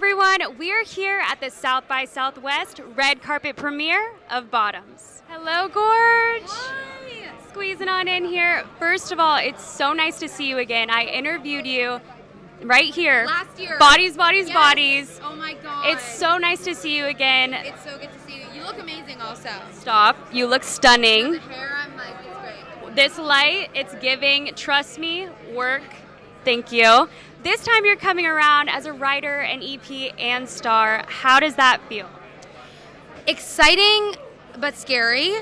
everyone, we are here at the South by Southwest Red Carpet Premiere of Bottoms. Hello, Gorge. Hi. Squeezing on in here. First of all, it's so nice to see you again. I interviewed you right here. Last year. Bodies, bodies, Yes. bodies. Oh my God. It's so nice to see you again. It's so good to see you. You look amazing also. Stop. You look stunning. The hair, I'm like, it's great. This light, it's giving, trust me, work. Thank you. This time you're coming around as a writer, an EP, and star. How does that feel? Exciting, but scary.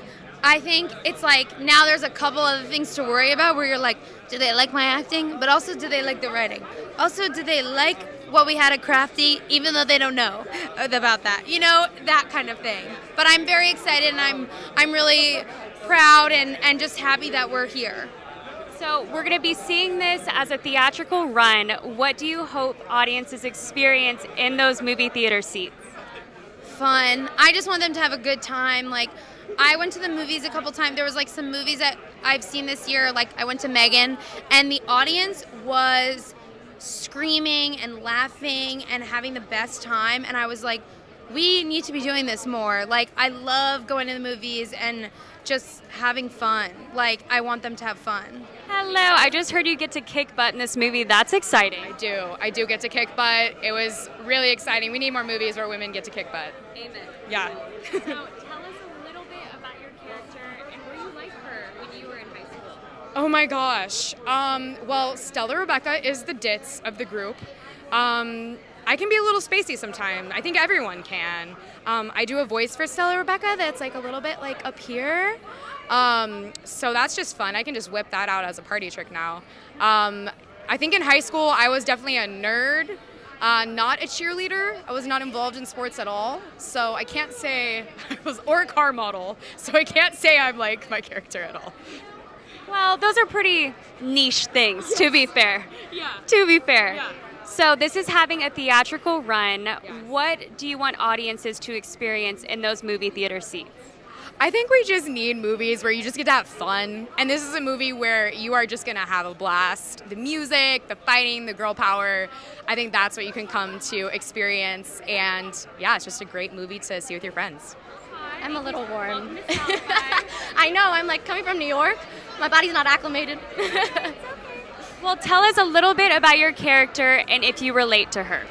I think it's like now there's a couple other things to worry about where you're like, do they like my acting? But also, do they like the writing? Also, do they like what we had at Crafty, even though they don't know about that? You know, that kind of thing. But I'm very excited, and I'm really proud and just happy that we're here. So we're going to be seeing this as a theatrical run. What do you hope audiences experience in those movie theater seats? Fun. I just want them to have a good time. Like, I went to the movies a couple times. There was like some movies that I've seen this year. Like, I went to Megan, and the audience was screaming and laughing and having the best time. And I was like, we need to be doing this more. Like, I love going to the movies and just having fun. Like, I want them to have fun. Hello, I just heard you get to kick butt in this movie. That's exciting. I do get to kick butt. It was really exciting. We need more movies where women get to kick butt. Amen. Yeah. So tell us a little bit about your character and where you liked her when you were in high school. Oh my gosh. Well, Stella Rebecca is the ditz of the group. I can be a little spacey sometimes. I think everyone can. I do a voice for Stella Rebecca that's like a little bit like up here. So that's just fun. I can just whip that out as a party trick now. I think in high school I was definitely a nerd, not a cheerleader. I was not involved in sports at all. So I can't say I was, or a car model. So I can't say I'm like my character at all. Well, those are pretty niche things, to be fair. Yeah. To be fair. Yeah. So this is having a theatrical run. What do you want audiences to experience in those movie theater seats? I think we just need movies where you just get to have fun. And this is a movie where you are just going to have a blast. The music, the fighting, the girl power, I think that's what you can come to experience. And yeah, it's just a great movie to see with your friends. I'm a little warm. I know, I'm like coming from New York. My body's not acclimated. Well, tell us a little bit about your character and if you relate to her.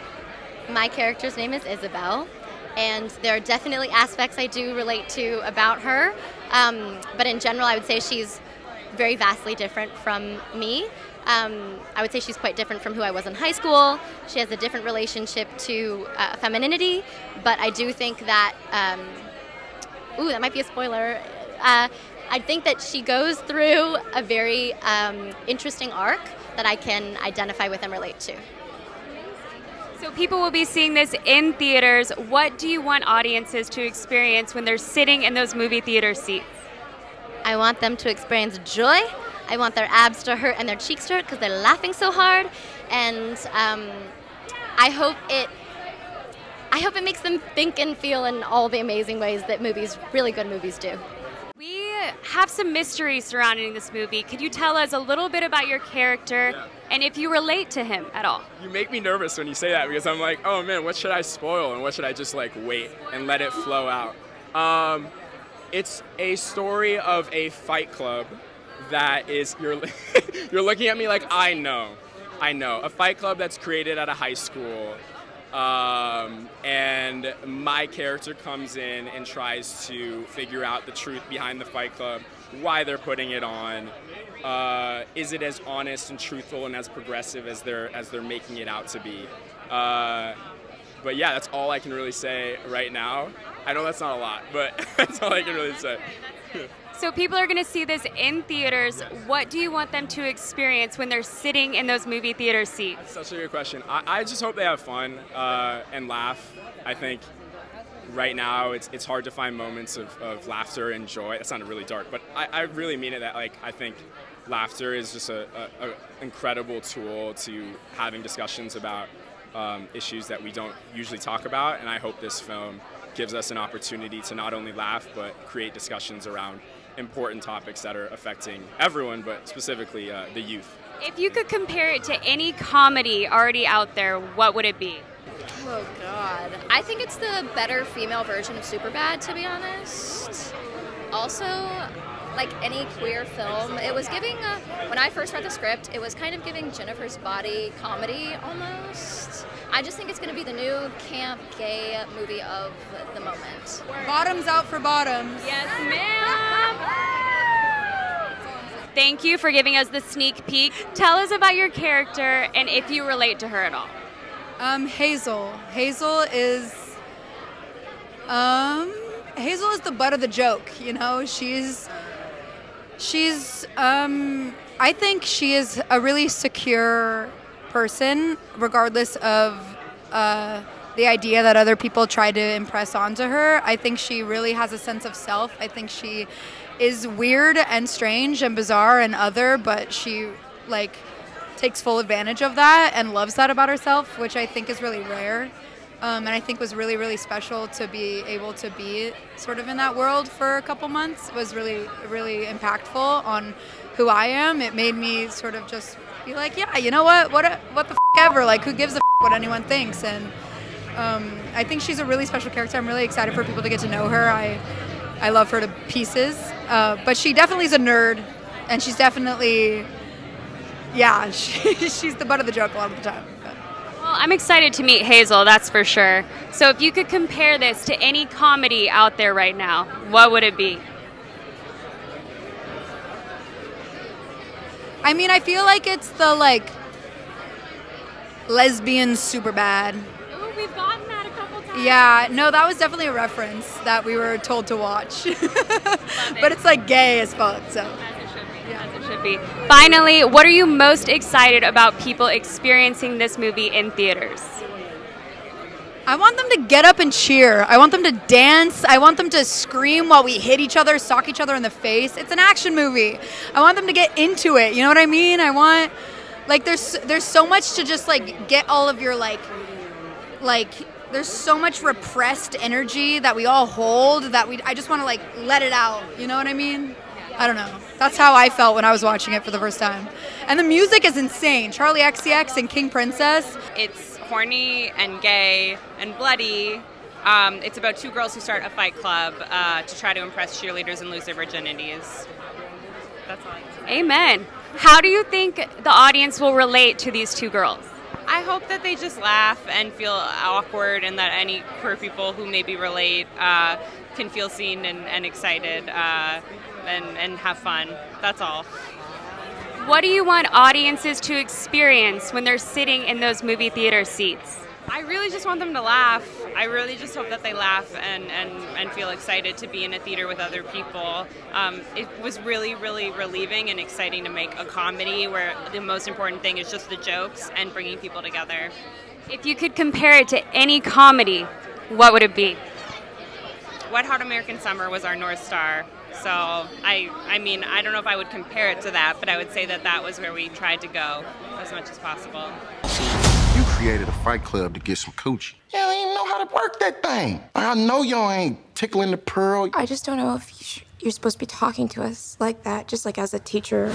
My character's name is Isabel, and there are definitely aspects I do relate to about her. But in general, I would say she's very vastly different from me. I would say she's quite different from who I was in high school. She has a different relationship to femininity, but I do think that, ooh, that might be a spoiler. I think that she goes through a very interesting arc that I can identify with and relate to. So people will be seeing this in theaters. What do you want audiences to experience when they're sitting in those movie theater seats? I want them to experience joy. I want their abs to hurt and their cheeks to hurt because they're laughing so hard. And I hope it makes them think and feel in all the amazing ways that really good movies do. We have some mystery surrounding this movie. Could you tell us a little bit about your character and if you relate to him at all? You make me nervous when you say that because I'm like, oh man, what should I spoil and what should I just like wait and let it flow out? It's a story of a fight club that is, you're looking at me like I know. A fight club that's created at a high school. And my character comes in and tries to figure out the truth behind the fight club, why they're putting it on. Is it as honest and truthful and as progressive as they're making it out to be? But yeah, that's all I can really say right now. I know that's not a lot, but that's all I can really say. So people are going to see this in theaters. What do you want them to experience when they're sitting in those movie theater seats? That's such a good question. I just hope they have fun and laugh. I think right now it's hard to find moments of laughter and joy. That sounded really dark, but I really mean it. That like I think laughter is just an incredible tool to having discussions about issues that we don't usually talk about. And I hope this film gives us an opportunity to not only laugh but create discussions around important topics that are affecting everyone, but specifically the youth. If you could compare it to any comedy already out there, what would it be? Oh God. I think it's the better female version of Superbad, to be honest. Also, like any queer film, it was giving, when I first read the script, it was kind of giving Jennifer's Body comedy almost. I just think it's going to be the new camp gay movie of the moment. Bottoms out for bottoms. Yes, ma'am. Thank you for giving us the sneak peek. Tell us about your character and if you relate to her at all. Hazel. Hazel is the butt of the joke, you know? I think she is a really secure person, regardless of the idea that other people try to impress onto her. I think she really has a sense of self. I think she is weird and strange and bizarre and other, but she, like, takes full advantage of that and loves that about herself, which I think is really rare. And I think was really, really special to be able to be sort of in that world for a couple months. It was really, really impactful on who I am. It made me sort of just be like, yeah, you know what the f ever, like, who gives a f what anyone thinks? And I think she's a really special character. I'm really excited for people to get to know her. I love her to pieces, but she definitely is a nerd, and she's definitely, yeah, she's the butt of the joke a lot of the time. But. Well, I'm excited to meet Hazel, that's for sure. So if you could compare this to any comedy out there right now, what would it be? I mean, I feel like it's the, like, lesbian Superbad. Ooh, we've gotten that a couple times. Yeah, no, that was definitely a reference that we were told to watch. But it's, like, gay as fuck, so. As it should be. Finally, what are you most excited about people experiencing this movie in theaters? I want them to get up and cheer. I want them to dance. I want them to scream while we hit each other, sock each other in the face. It's an action movie. I want them to get into it. You know what I mean? I want, like, there's so much to just, like, get all of your, like there's so much repressed energy that we all hold that I just want to, like, let it out. You know what I mean? I don't know. That's how I felt when I was watching it for the first time. And the music is insane. Charlie XCX and King Princess. It's horny and gay and bloody. It's about two girls who start a fight club to try to impress cheerleaders and lose their virginities. That's all I can say. Amen. How do you think the audience will relate to these two girls? I hope that they just laugh and feel awkward, and that any queer people who maybe relate can feel seen and excited and have fun. That's all. What do you want audiences to experience when they're sitting in those movie theater seats? I really just want them to laugh. I really just hope that they laugh and feel excited to be in a theater with other people. It was really, really relieving and exciting to make a comedy where the most important thing is just the jokes and bringing people together. If you could compare it to any comedy, what would it be? Wet Hot American Summer was our North Star. So, I mean, I don't know if I would compare it to that, but I would say that that was where we tried to go as much as possible. You created a fight club to get some coochie. You don't even know how to work that thing. I know y'all ain't tickling the pearl. I just don't know if you're supposed to be talking to us like that, just like as a teacher.